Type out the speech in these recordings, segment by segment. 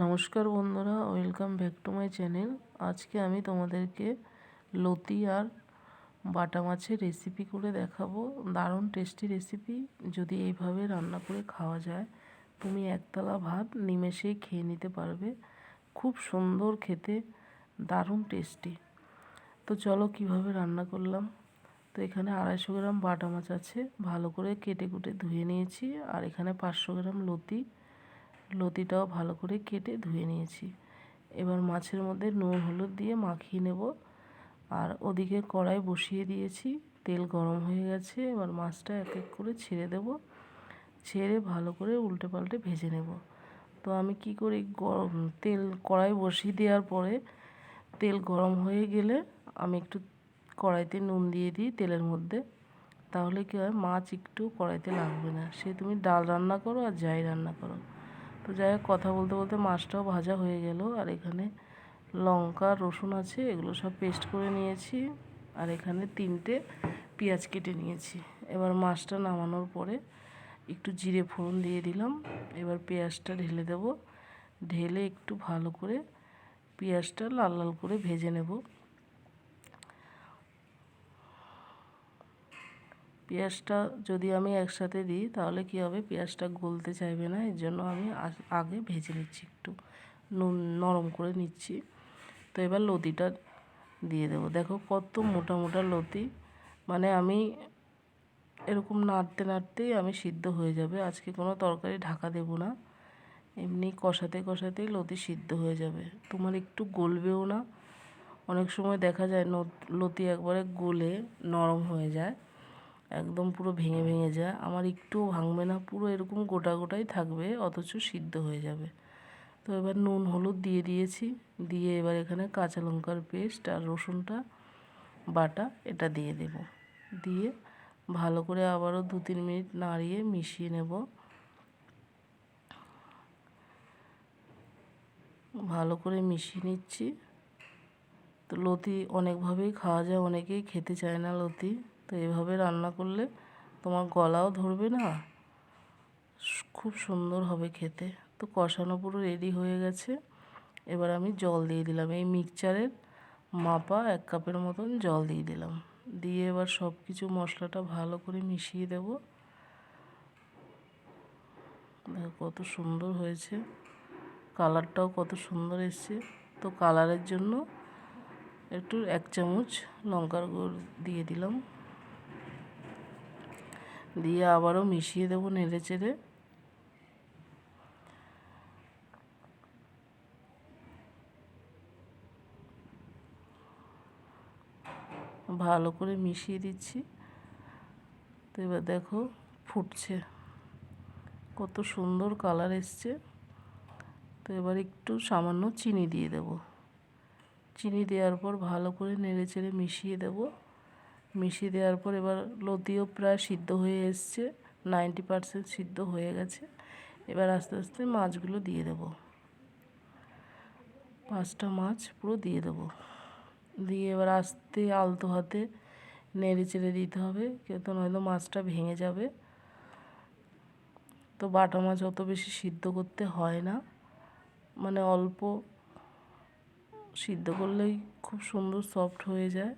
নমস্কার বন্ধুরা, welcome back to my channel. আজকে আমি তোমাদেরকে লতি আর বাটা মাছের রেসিপি করে দেখাবো। দারুণ টেস্টি রেসিপি। যদি এইভাবে রান্না করে খাওয়া যায়, তুমি একতলা ভাত নিমেষেই খেয়ে নিতে পারবে। খুব সুন্দর খেতে, দারুণ টেস্টি। তো চলো কিভাবে রান্না করলাম। তো এখানে 250 গ্রাম বাটা মাছ আছে, ভালো করে কেটে কুটে ধুয়ে নিয়েছি। আর এখানে 500 গ্রাম লতিটাও ভালো করে কেটে ধুয়ে নিয়েছি। এবার মাছের মধ্যে নুন হলুদ দিয়ে মাখিয়ে নেব। আর ওদিকে কড়াই বসিয়ে দিয়েছি, তেল গরম হয়ে গেছে। এবার মাছটা এক এক করে ছেড়ে দেব, ছেড়ে ভালো করে উল্টে পাল্টে ভেজে নেব। তো আমি কি করি, তেল কড়াই বসিয়ে দেওয়ার পরে তেল গরম হয়ে গেলে আমি একটু কড়াইতে নুন দিয়ে দিই তেলের মধ্যে। তাহলে কী হয়, মাছ একটু কড়াইতে লাগবে না। সে তুমি ডাল রান্না করো আর যাই রান্না করো। তো যাই হোক, কথা বলতে বলতে মাছটাও ভাজা হয়ে গেল। আর এখানে লঙ্কা রসুন আছে, এগুলো সব পেস্ট করে নিয়েছি। আর এখানে 3টে পেঁয়াজ কেটে নিয়েছি। এবার মাছটা নামানোর পরে একটু জিরে ফোড়ন দিয়ে দিলাম। এবার পেঁয়াজটা ঢেলে দেব, ঢেলে একটু ভালো করে পেঁয়াজটা লাল লাল করে ভেজে নেব। পেঁয়াজটা যদি আমি একসাথে দিই তাহলে কি হবে, পেঁয়াজটা গলতে চাইবে না। এর জন্য আমি আগে ভেজে নিচ্ছি, একটু নুন নরম করে নিচ্ছি। তো এবার লতিটা দিয়ে দেবো। দেখো কত মোটা মোটা লতি, মানে আমি এরকম নাড়তে নাড়তেই আমি সিদ্ধ হয়ে যাবে। আজকে কোনো তরকারি ঢাকা দেব না, এমনি কষাতে কষাতেই লতি সিদ্ধ হয়ে যাবে। তোমার একটু গলবেও না। অনেক সময় দেখা যায় লতি একবারে গলে নরম হয়ে যায়, একদম পুরো ভেঙে ভেঙে যায়। আমার একটুও ভাঙবে না, পুরো এরকম গোটা গোটাই থাকবে, অথচ সিদ্ধ হয়ে যাবে। তো এবার নুন হলুদ দিয়ে দিয়েছি, দিয়ে এবার এখানে কাঁচা লঙ্কার পেস্ট আর রসুনটা বাটা এটা দিয়ে দেব। দিয়ে ভালো করে আবারও 2-3 মিনিট নাড়িয়ে মিশিয়ে নেব। ভালো করে মিশিয়ে নিচ্ছি। তো লতি অনেকভাবেই খাওয়া যায়, অনেকেই খেতে চায় না লতি। তো এভাবে রান্না করলে তোমার গলাও ধরবে না, খুব সুন্দর হবে খেতে। তো কষানো পুরো রেডি হয়ে গেছে। এবার আমি জল দিয়ে দিলাম, এই মিক্সচারের মাপা 1 কাপের মতন জল দিয়ে দিলাম। দিয়ে এবার সব কিছু মশলাটা ভালো করে মিশিয়ে দেব। দেখো কত সুন্দর হয়েছে, কালারটাও কত সুন্দর এসছে। তো কালারের জন্য একটু 1 চামচ লঙ্কার গুঁড়ো দিয়ে দিলাম। দিয়ে আবারও মিশিয়ে দেবো নেড়ে চেড়ে। ভালো করে মিশিয়ে দিচ্ছি। তো এবার দেখো ফুটছে, কত সুন্দর কালার এসছে। তো এবার একটু সামান্য চিনি দিয়ে দেব। চিনি দেওয়ার পর ভালো করে নেড়ে চেড়ে মিশিয়ে দেব। মিশিয়ে দেওয়ার পর এবার লতিও প্রায় সিদ্ধ হয়ে এসছে, 90% সিদ্ধ হয়ে গেছে। এবার আস্তে আস্তে মাছগুলো দিয়ে দেব। 5টা মাছ পুরো দিয়ে দেব। দিয়ে এবার আস্তে আলতো হাতে নেড়ে চেড়ে দিতে হবে, কিন্তু নয়তো মাছটা ভেঙে যাবে। তো বাটা মাছ অত বেশি সিদ্ধ করতে হয় না, মানে অল্প সিদ্ধ করলেই খুব সুন্দর সফট হয়ে যায়।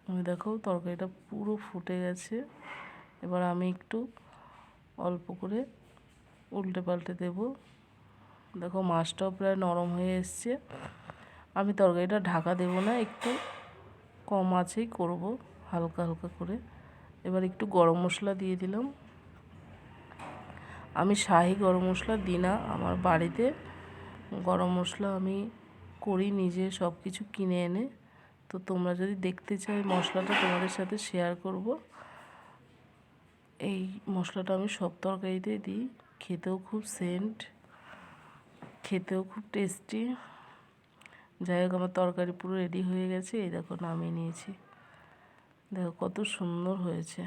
আমি দেখো তরকারিটা পুরো ফুটে গেছে। এবার আমি একটু অল্প করে উল্টে পাল্টে দেব। দেখো মাছটাও প্রায় নরম হয়ে এসছে। আমি তরকারিটা ঢাকা দেব না, একটু কম আঁচেই করব, হালকা হালকা করে। এবার একটু গরম মশলা দিয়ে দিলাম। আমি শাহি গরম মশলা দিই না, আমার বাড়িতে গরম মশলা আমি করি নিজে, সব কিছু কিনে এনে। তো তোমরা যদি দেখতে চাই মশলাটা তোমাদের সাথে শেয়ার করব। এই মশলাটা আমি সব তরকারিতে দিই, খেতেও খুব সেন্ট, খেতেও খুব টেস্টি। যাই হোক, আমার তরকারি পুরো রেডি হয়ে গেছে। এই দেখো নামিয়ে নিয়েছি, দেখো কত সুন্দর হয়েছে।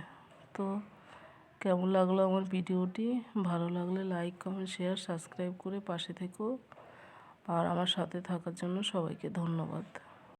তো কেমন লাগলো আমার ভিডিওটি? ভালো লাগলে লাইক কমেন্ট শেয়ার সাবস্ক্রাইব করে পাশে থেকো। আর আমার সাথে থাকার জন্য সবাইকে ধন্যবাদ।